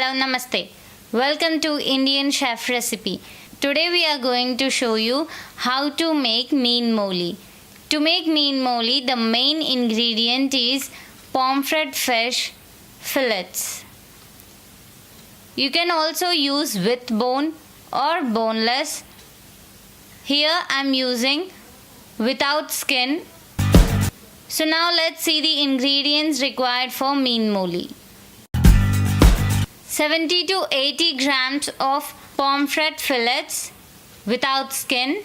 Hello, Namaste. Welcome to Indian Chef Recipe. Today we are going to show you how to make Meen Moilee. To make Meen Moilee, the main ingredient is pomfret fish fillets. You can also use with bone or boneless. Here I am using without skin. So now let's see the ingredients required for Meen Moilee. 70 to 80 grams of pomfret fillets without skin,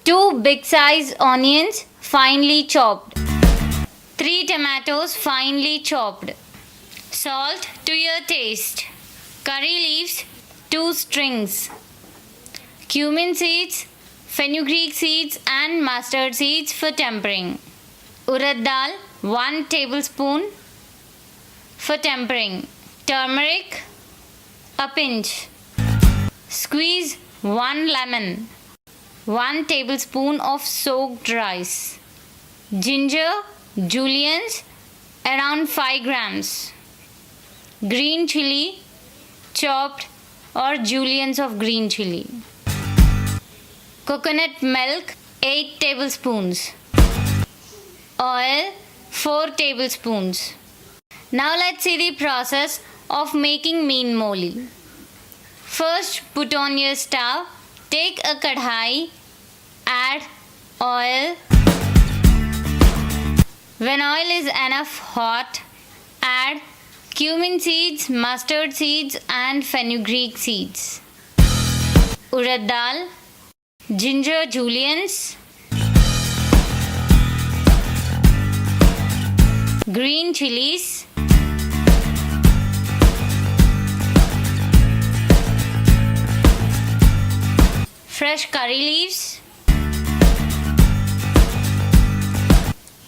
2 big size onions finely chopped, 3 tomatoes finely chopped, salt to your taste, curry leaves 2 strings, cumin seeds, fenugreek seeds and mustard seeds for tempering, urad dal 1 tablespoon for tempering, turmeric a pinch, squeeze 1 lemon, 1 tablespoon of soaked rice, ginger juliennes around 5 grams, green chili chopped or juliennes of green chili, coconut milk 8 tablespoons, oil 4 tablespoons. Now let's see the process of making Meen Moilee. First, put on your stove, take a kadhai, add oil. When oil is enough hot, add cumin seeds, mustard seeds and fenugreek seeds, urad dal, ginger juliennes, green chilies, fresh curry leaves,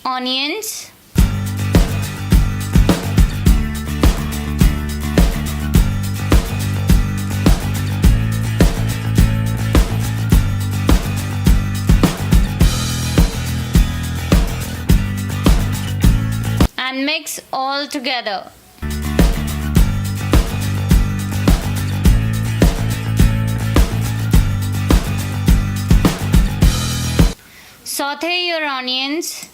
onions, and mix all together. Saute your onions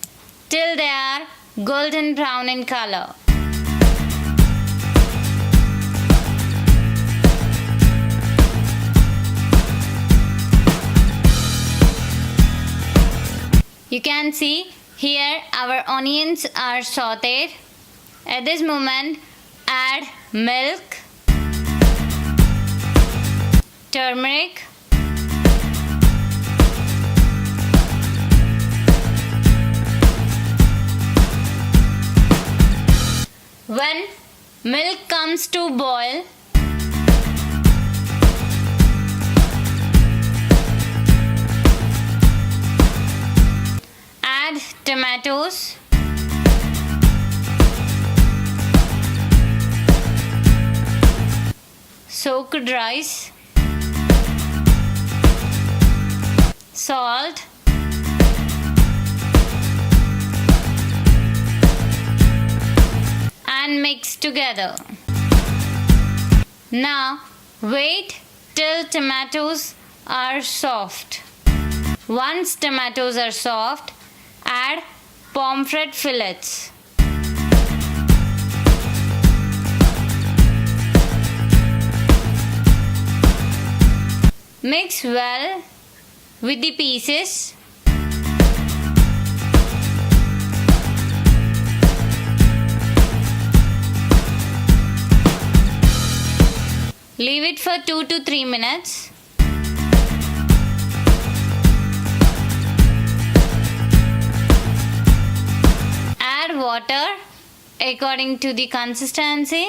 till they are golden brown in color. You can see here our onions are sauteed. At this moment, add milk, turmeric, when milk comes to boil, add tomatoes, soaked rice, salt, and mix together. Now wait till tomatoes are soft. Once tomatoes are soft, add pomfret fillets. Mix well with the pieces. Leave it for 2 to 3 minutes. Add water according to the consistency.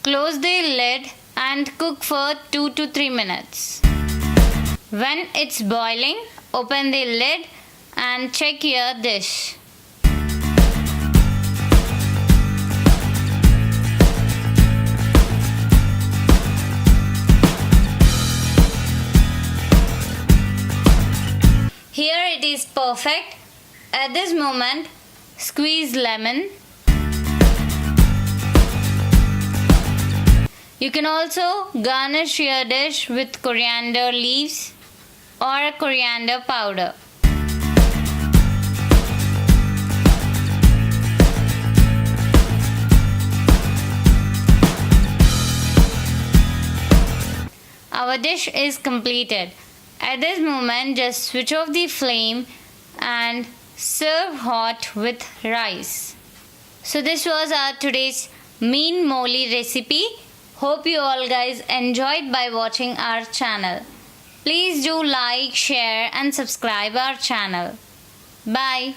Close the lid and cook for 2 to 3 minutes. When it's boiling, open the lid and check your dish. perfect. At this moment, squeeze lemon. You can also garnish your dish with coriander leaves or coriander powder. Our dish is completed. At this moment, just switch off the flame and serve hot with rice. So this was our today's Meen Moilee recipe. Hope you all guys enjoyed by watching our channel. Please do like, share and subscribe our channel. Bye.